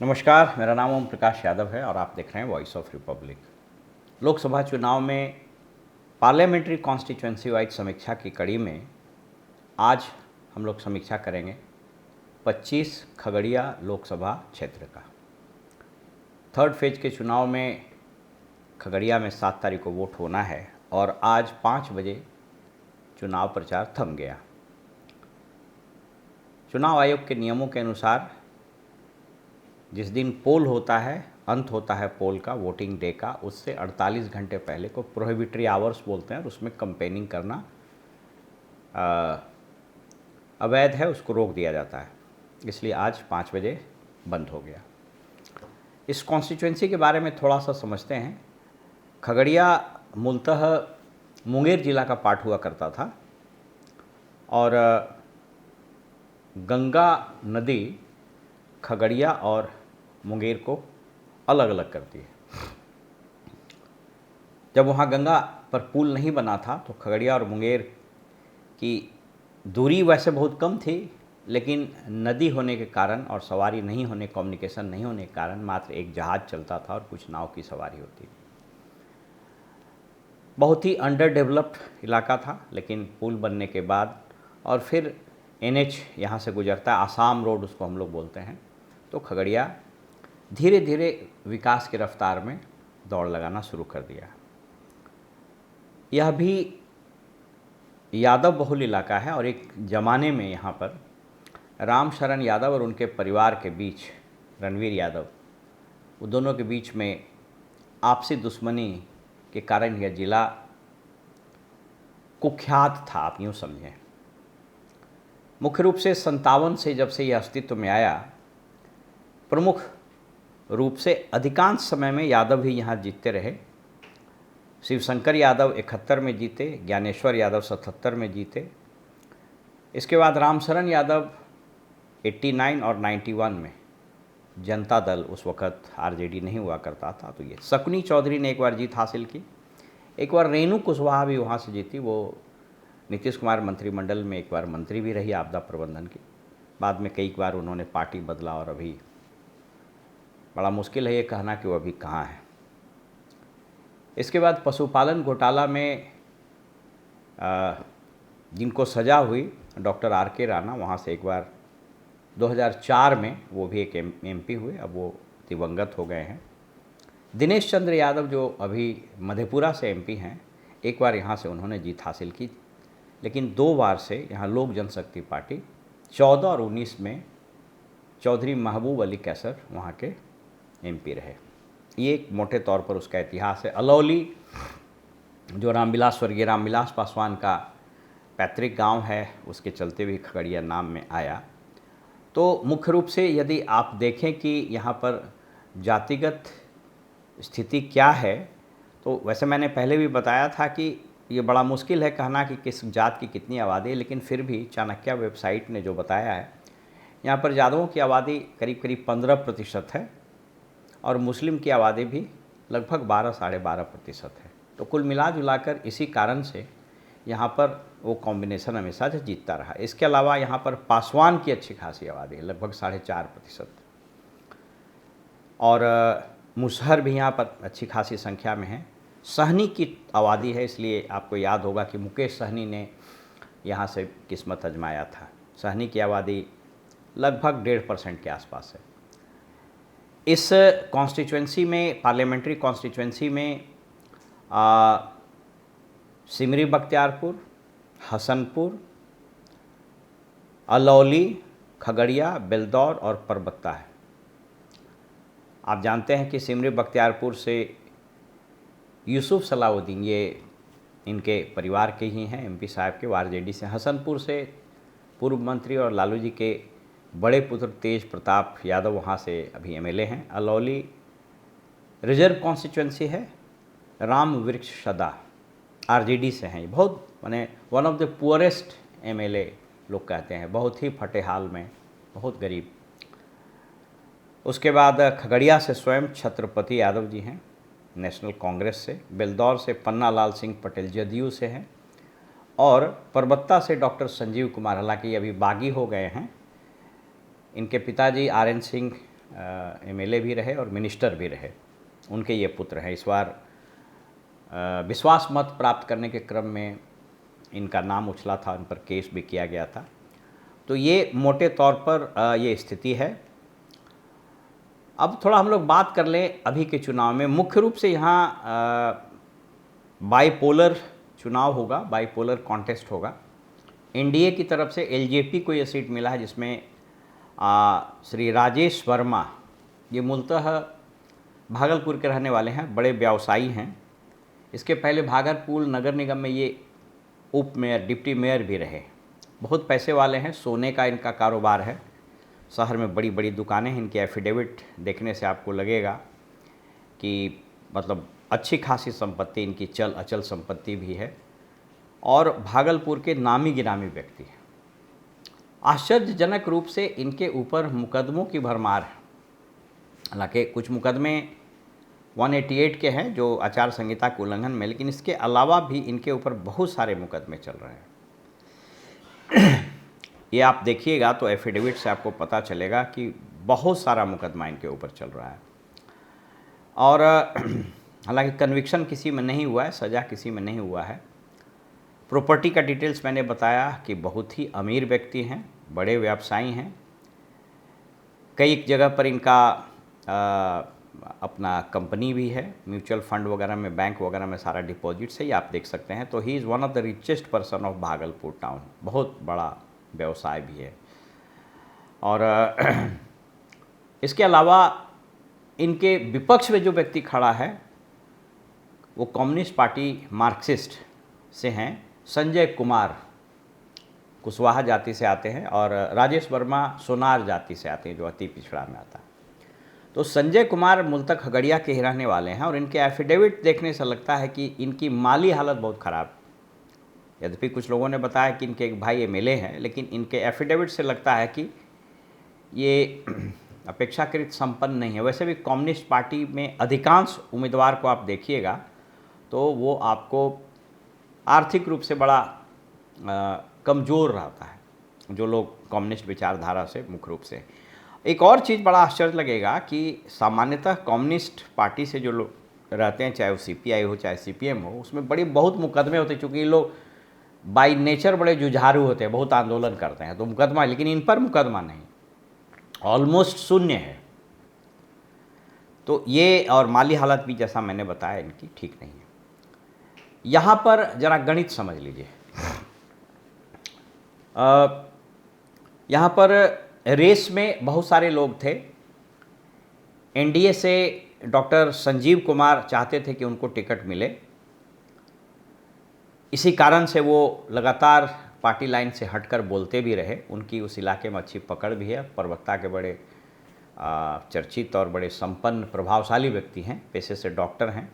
नमस्कार, मेरा नाम ओम प्रकाश यादव है और आप देख रहे हैं वॉइस ऑफ रिपब्लिक। लोकसभा चुनाव में पार्लियामेंट्री कॉन्स्टिट्यूएंसी वाइज समीक्षा की कड़ी में आज हम लोग समीक्षा करेंगे 25 खगड़िया लोकसभा क्षेत्र का। थर्ड फेज के चुनाव में खगड़िया में 7 तारीख को वोट होना है और आज 5 बजे चुनाव प्रचार थम गया। चुनाव आयोग के नियमों के अनुसार जिस दिन पोल होता है, अंत होता है पोल का, वोटिंग डे का, उससे 48 घंटे पहले को प्रोहिबिटरी आवर्स बोलते हैं और उसमें कंपेनिंग करना अवैध है, उसको रोक दिया जाता है। इसलिए आज 5 बजे बंद हो गया। इस कॉन्स्टिट्यूएंसी के बारे में थोड़ा सा समझते हैं। खगड़िया मूलतः मुंगेर जिला का पार्ट हुआ करता था और गंगा नदी खगड़िया और मुंगेर को अलग अलग करती है। जब वहाँ गंगा पर पुल नहीं बना था तो खगड़िया और मुंगेर की दूरी वैसे बहुत कम थी, लेकिन नदी होने के कारण और सवारी नहीं होने, कम्युनिकेशन नहीं होने के कारण मात्र एक जहाज़ चलता था और कुछ नाव की सवारी होती थी। बहुत ही अंडर डेवलप्ड इलाका था, लेकिन पुल बनने के बाद और फिर NH यहाँ से गुजरता है, आसाम रोड उसको हम लोग बोलते हैं, तो खगड़िया धीरे धीरे विकास की रफ्तार में दौड़ लगाना शुरू कर दिया। यह भी यादव बहुल इलाका है और एक ज़माने में यहाँ पर राम शरण यादव और उनके परिवार के बीच, रणवीर यादव, वो दोनों के बीच में आपसी दुश्मनी के कारण यह ज़िला कुख्यात था, आप यूँ समझें। मुख्य रूप से 57 से जब से यह अस्तित्व में आया, प्रमुख रूप से अधिकांश समय में यादव ही यहाँ जीतते रहे। शिवशंकर यादव 71 में जीते, ज्ञानेश्वर यादव 77 में जीते। इसके बाद रामशरण यादव 89 और 91 में, जनता दल उस वक़्त RJD नहीं हुआ करता था, तो ये शकुनी चौधरी ने एक बार जीत हासिल की। एक बार रेणु कुशवाहा भी वहाँ से जीती, वो नीतीश कुमार मंत्रिमंडल में एक बार मंत्री भी रही आपदा प्रबंधन की। बाद में कई बार उन्होंने पार्टी बदला और अभी बड़ा मुश्किल है ये कहना कि वो अभी कहाँ है। इसके बाद पशुपालन घोटाला में जिनको सज़ा हुई, डॉक्टर RK राणा, वहाँ से एक बार 2004 में वो भी एक MP हुए, अब वो दिवंगत हो गए हैं। दिनेश चंद्र यादव जो अभी मधेपुरा से MP हैं, एक बार यहाँ से उन्होंने जीत हासिल की, लेकिन 2 बार से यहाँ लोक जनशक्ति पार्टी 14 और 19 में चौधरी महबूब अली कैसर वहाँ के MP रहे। ये एक मोटे तौर पर उसका इतिहास है। अलौली जो स्वर्गीय रामविलास पासवान का पैतृक गांव है, उसके चलते भी खगड़िया नाम में आया। तो मुख्य रूप से यदि आप देखें कि यहाँ पर जातिगत स्थिति क्या है, तो वैसे मैंने पहले भी बताया था कि ये बड़ा मुश्किल है कहना कि किस जात की कितनी आबादी है, लेकिन फिर भी चाणक्य वेबसाइट ने जो बताया है, यहाँ पर यादवों की आबादी करीब करीब 15% है और मुस्लिम की आबादी भी लगभग 12-12.5% है। तो कुल मिला जुलाकर इसी कारण से यहाँ पर वो कॉम्बिनेशन हमेशा से जीतता रहा। इसके अलावा यहाँ पर पासवान की अच्छी खासी आबादी है, लगभग 4.5%, और मुसहर भी यहाँ पर अच्छी खासी संख्या में है। सहनी की आबादी है, इसलिए आपको याद होगा कि मुकेश सहनी ने यहाँ से किस्मत आजमाया था। सहनी की आबादी लगभग 1.5% के आसपास है। इस कॉन्स्टिट्यूएंसी में, पार्लियामेंट्री कॉन्स्टिट्यूएंसी में सिमरी बख्तियारपुर, हसनपुर, अलौली, खगड़िया, बेलदौर और परबत्ता है। आप जानते हैं कि सिमरी बख्तियारपुर से यूसुफ सलाउद्दीन, ये इनके परिवार के ही हैं, MP साहब के, RJD से। हसनपुर से पूर्व मंत्री और लालू जी के बड़े पुत्र तेज प्रताप यादव वहाँ से अभी MLA हैं। अलौली रिजर्व कॉन्स्टिट्यूएंसी है, राम वृक्ष सदा RJD से हैं। ये बहुत माने one of the poorest MLA लोग कहते हैं, बहुत ही फटे हाल में, बहुत गरीब। उसके बाद खगड़िया से स्वयं छत्रपति यादव जी हैं, नेशनल कांग्रेस से। बेलदौर से पन्ना लाल सिंह पटेल JDU से हैं, और परबत्ता से डॉक्टर संजीव कुमार, हालांकि अभी बागी हो गए हैं, इनके पिताजी RN सिंह एमएलए भी रहे और मिनिस्टर भी रहे, उनके ये पुत्र हैं। इस बार विश्वास मत प्राप्त करने के क्रम में इनका नाम उछला था, इन पर केस भी किया गया था। तो ये मोटे तौर पर ये स्थिति है। अब थोड़ा हम लोग बात कर लें अभी के चुनाव में। मुख्य रूप से यहाँ बाईपोलर चुनाव होगा, बाईपोलर कॉन्टेस्ट होगा। एनडीए की तरफ से एलजेपी को ये सीट मिला है, जिसमें श्री राजेश वर्मा, ये मूलतः भागलपुर के रहने वाले हैं, बड़े व्यवसायी हैं। इसके पहले भागलपुर नगर निगम में ये उप मेयर, डिप्टी मेयर भी रहे। बहुत पैसे वाले हैं, सोने का इनका कारोबार है, शहर में बड़ी बड़ी दुकानें हैं। इनके एफिडेविट देखने से आपको लगेगा कि मतलब अच्छी खासी संपत्ति इनकी, चल अचल संपत्ति भी है, और भागलपुर के नामी गिरामी व्यक्ति हैं। आश्चर्यजनक रूप से इनके ऊपर मुकदमों की भरमार है। हालांकि कुछ मुकदमे 188 के हैं जो आचार संहिता के उल्लंघन में, लेकिन इसके अलावा भी इनके ऊपर बहुत सारे मुकदमे चल रहे हैं। ये आप देखिएगा तो एफिडेविट से आपको पता चलेगा कि बहुत सारा मुकदमा इनके ऊपर चल रहा है। और हालांकि कन्विक्शन किसी में नहीं हुआ है, सज़ा किसी में नहीं हुआ है। प्रॉपर्टी का डिटेल्स मैंने बताया कि बहुत ही अमीर व्यक्ति हैं, बड़े व्यवसायी हैं। कई जगह पर इनका अपना कंपनी भी है, म्यूचुअल फंड वगैरह में, बैंक वगैरह में सारा डिपॉजिट्स है, ये आप देख सकते हैं। तो he is one of the richest person of Bhagalpur town, बहुत बड़ा व्यवसाय भी है। और इसके अलावा इनके विपक्ष में जो व्यक्ति खड़ा है वो कम्युनिस्ट पार्टी मार्क्सिस्ट से हैं, संजय कुमार कुशवाहा जाति से आते हैं, और राजेश वर्मा सोनार जाति से आते हैं, जो अति पिछड़ा में आता है। तो संजय कुमार मूलतः खगड़िया के ही रहने वाले हैं, और इनके एफिडेविट देखने से लगता है कि इनकी माली हालत बहुत ख़राब। यद्यपि कुछ लोगों ने बताया कि इनके एक भाई एमएलए हैं, लेकिन इनके एफिडेविट से लगता है कि ये अपेक्षाकृत संपन्न नहीं है। वैसे भी कम्युनिस्ट पार्टी में अधिकांश उम्मीदवार को आप देखिएगा तो वो आपको आर्थिक रूप से बड़ा कमज़ोर रहता है, जो लोग कम्युनिस्ट विचारधारा से मुख्य रूप से। एक और चीज़ बड़ा आश्चर्य लगेगा कि सामान्यतः कम्युनिस्ट पार्टी से जो लोग रहते हैं, चाहे वो सीपीआई हो चाहे सीपीएम हो, उसमें बड़ी बहुत मुकदमे होते हैं, चूँकि ये लोग बाय नेचर बड़े जुझारू होते हैं, बहुत आंदोलन करते हैं, तो मुकदमा, लेकिन इन पर मुकदमा नहीं, ऑलमोस्ट शून्य है। तो ये, और माली हालत भी जैसा मैंने बताया इनकी ठीक नहीं है। यहाँ पर जरा गणित समझ लीजिए। यहाँ पर रेस में बहुत सारे लोग थे। एनडीए से डॉक्टर संजीव कुमार चाहते थे कि उनको टिकट मिले, इसी कारण से वो लगातार पार्टी लाइन से हटकर बोलते भी रहे। उनकी उस इलाके में अच्छी पकड़ भी है, प्रवक्ता के बड़े चर्चित और बड़े संपन्न प्रभावशाली व्यक्ति हैं, पेशे से डॉक्टर हैं,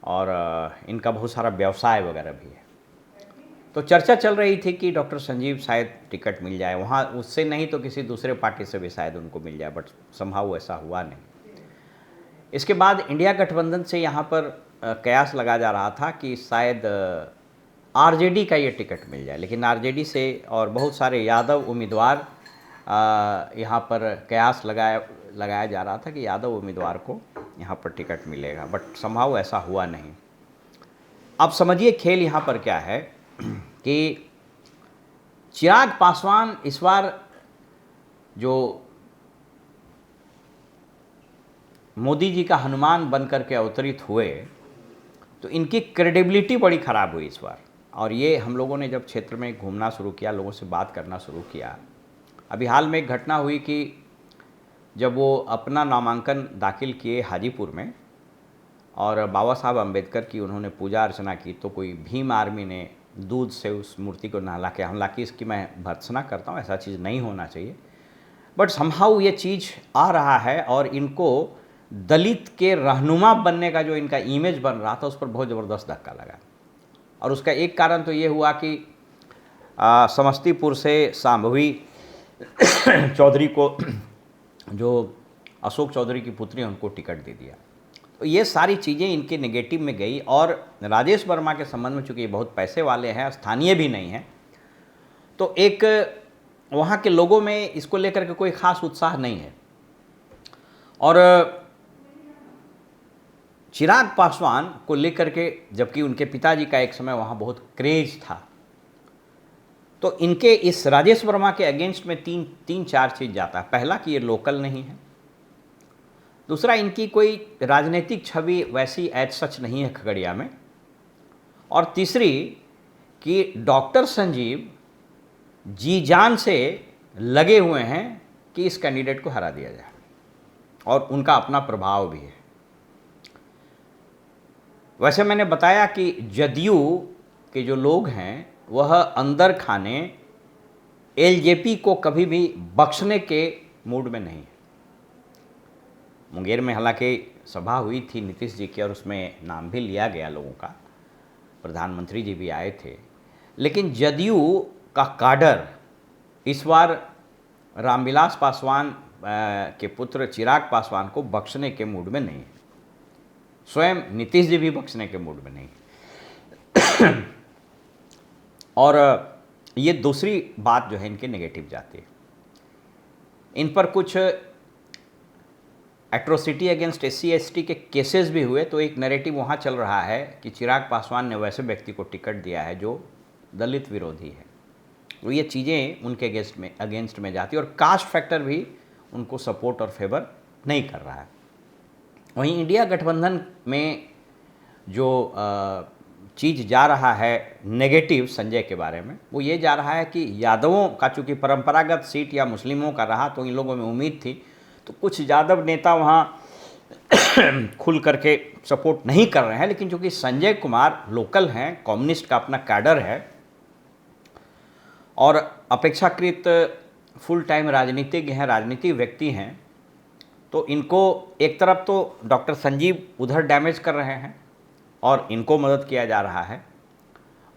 और इनका बहुत सारा व्यवसाय वगैरह भी है। तो चर्चा चल रही थी कि डॉक्टर संजीव शायद टिकट मिल जाए वहाँ, उससे नहीं तो किसी दूसरे पार्टी से भी शायद उनको मिल जाए, बट संभव ऐसा हुआ नहीं। इसके बाद इंडिया गठबंधन से यहाँ पर कयास लगा जा रहा था कि शायद आरजेडी का ये टिकट मिल जाए, लेकिन आरजेडी से और बहुत सारे यादव उम्मीदवार यहाँ पर कयास लगाया जा रहा था कि यादव उम्मीदवार को यहाँ पर टिकट मिलेगा, बट संभव ऐसा हुआ नहीं। अब समझिए खेल यहाँ पर क्या है कि चिराग पासवान इस बार जो मोदी जी का हनुमान बनकर के अवतरित हुए, तो इनकी क्रेडिबिलिटी बड़ी ख़राब हुई इस बार। और ये हम लोगों ने जब क्षेत्र में घूमना शुरू किया, लोगों से बात करना शुरू किया, अभी हाल में एक घटना हुई कि जब वो अपना नामांकन दाखिल किए हाजीपुर में, और बाबा साहब अम्बेडकर की उन्होंने पूजा अर्चना की, तो कोई भीम आर्मी ने दूध से उस मूर्ति को नहला के, हालांकि इसकी मैं भर्त्सना करता हूँ, ऐसा चीज़ नहीं होना चाहिए, बट समहाउ ये चीज़ आ रहा है, और इनको दलित के रहनुमा बनने का जो इनका इमेज बन रहा था, उस पर बहुत ज़बरदस्त धक्का लगा। और उसका एक कारण तो ये हुआ कि समस्तीपुर से शांभवी चौधरी को, जो अशोक चौधरी की पुत्री, उनको टिकट दे दिया। तो ये सारी चीज़ें इनके नेगेटिव में गई। और राजेश वर्मा के संबंध में चूँकि ये बहुत पैसे वाले हैं, स्थानीय भी नहीं हैं, तो एक वहाँ के लोगों में इसको लेकर के कोई ख़ास उत्साह नहीं है। और चिराग पासवान को लेकर के, जबकि उनके पिताजी का एक समय वहाँ बहुत क्रेज था, तो इनके इस राजेश वर्मा के अगेंस्ट में तीन चार चीज़ जाता है। पहला कि ये लोकल नहीं है, दूसरा इनकी कोई राजनीतिक छवि वैसी एज सच नहीं है खगड़िया में, और तीसरी कि डॉक्टर संजीव जी जान से लगे हुए हैं कि इस कैंडिडेट को हरा दिया जाए, और उनका अपना प्रभाव भी है। वैसे मैंने बताया कि जदयू के जो लोग हैं वह अंदर खाने एलजेपी को कभी भी बख्शने के मूड में नहीं है। मुंगेर में हालांकि सभा हुई थी नीतीश जी की, और उसमें नाम भी लिया गया लोगों का, प्रधानमंत्री जी भी आए थे, लेकिन जदयू का काडर इस बार रामविलास पासवान के पुत्र चिराग पासवान को बख्शने के मूड में नहीं है। स्वयं नीतीश जी भी बख्शने के मूड में नहीं है। और ये दूसरी बात जो है इनके नेगेटिव जाती है। इन पर कुछ एट्रोसिटी अगेंस्ट SC ST के केसेस भी हुए, तो एक नैरेटिव वहाँ चल रहा है कि चिराग पासवान ने वैसे व्यक्ति को टिकट दिया है जो दलित विरोधी है। तो ये चीज़ें उनके अगेंस्ट में जाती है, और कास्ट फैक्टर भी उनको सपोर्ट और फेवर नहीं कर रहा है। वहीं इंडिया गठबंधन में जो चीज़ जा रहा है नेगेटिव संजय के बारे में, वो ये जा रहा है कि यादवों का चूँकि परंपरागत सीट या मुस्लिमों का रहा, तो इन लोगों में उम्मीद थी, तो कुछ यादव नेता वहाँ खुल करके सपोर्ट नहीं कर रहे हैं। लेकिन चूँकि संजय कुमार लोकल हैं, कम्युनिस्ट का अपना कैडर है, और अपेक्षाकृत फुल टाइम राजनीतिज्ञ हैं, राजनीतिक व्यक्ति हैं, तो इनको एक तरफ तो डॉक्टर संजीव उधर डैमेज कर रहे हैं और इनको मदद किया जा रहा है,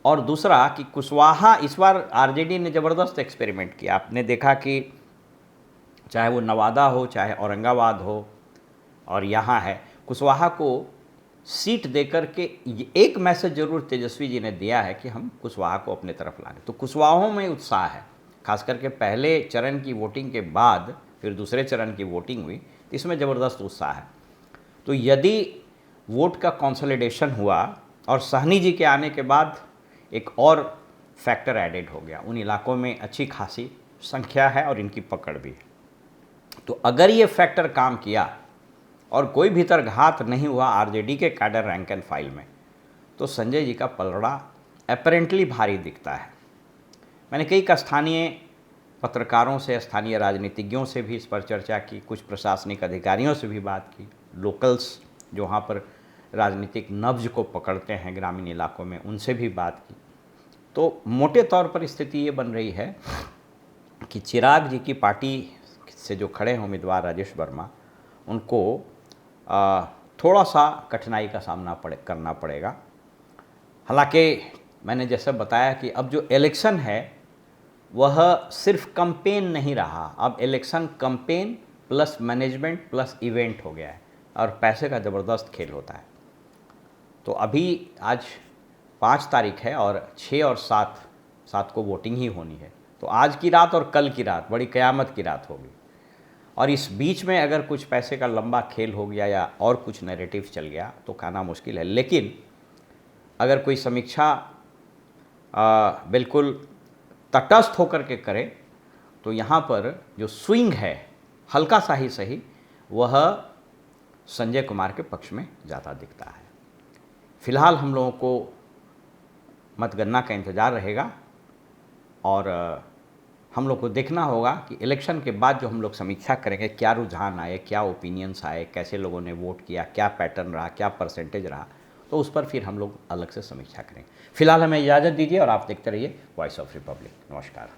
और दूसरा कि कुशवाहा इस बार आरजेडी ने ज़बरदस्त एक्सपेरिमेंट किया। आपने देखा कि चाहे वो नवादा हो, चाहे औरंगाबाद हो, और यहाँ है, कुशवाहा को सीट देकर के एक मैसेज जरूर तेजस्वी जी ने दिया है कि हम कुशवाहा को अपने तरफ लाएंगे। तो कुशवाहों में उत्साह है, खास करके पहले चरण की वोटिंग के बाद फिर दूसरे चरण की वोटिंग हुई, तो इसमें ज़बरदस्त उत्साह है। तो यदि वोट का कंसोलिडेशन हुआ और सहनी जी के आने के बाद एक और फैक्टर एडेड हो गया, उन इलाकों में अच्छी खासी संख्या है और इनकी पकड़ भी है, तो अगर ये फैक्टर काम किया और कोई भीतर घात नहीं हुआ आरजेडी के कैडर रैंक एंड फाइल में, तो संजय जी का पलड़ा अपेरेंटली भारी दिखता है। मैंने कई स्थानीय पत्रकारों से, स्थानीय राजनीतिज्ञों से भी इस पर चर्चा की, कुछ प्रशासनिक अधिकारियों से भी बात की, लोकल्स जो वहाँ पर राजनीतिक नब्ज को पकड़ते हैं ग्रामीण इलाकों में, उनसे भी बात की। तो मोटे तौर पर स्थिति ये बन रही है कि चिराग जी की पार्टी से जो खड़े हैं उम्मीदवार राजेश वर्मा, उनको थोड़ा सा कठिनाई का सामना करना पड़ेगा। हालांकि मैंने जैसे बताया कि अब जो इलेक्शन है वह सिर्फ कैंपेन नहीं रहा, अब election campaign plus management plus event हो गया है, और पैसे का ज़बरदस्त खेल होता है। तो अभी आज 5 तारीख है और 6 और 7 को वोटिंग ही होनी है, तो आज की रात और कल की रात बड़ी क़यामत की रात होगी, और इस बीच में अगर कुछ पैसे का लंबा खेल हो गया या और कुछ नैरेटिव चल गया तो कहना मुश्किल है। लेकिन अगर कोई समीक्षा बिल्कुल तटस्थ होकर के करे तो यहाँ पर जो स्विंग है हल्का सा ही सही, वह संजय कुमार के पक्ष में ज़्यादा दिखता है। फिलहाल हम लोगों को मतगणना का इंतज़ार रहेगा, और हम लोग को देखना होगा कि इलेक्शन के बाद जो हम लोग समीक्षा करेंगे, क्या रुझान आए, क्या ओपिनियंस आए, कैसे लोगों ने वोट किया, क्या पैटर्न रहा, क्या परसेंटेज रहा, तो उस पर फिर हम लोग अलग से समीक्षा करेंगे। फिलहाल हमें इजाज़त दीजिए और आप देखते रहिए वॉइस ऑफ रिपब्लिक। नमस्कार।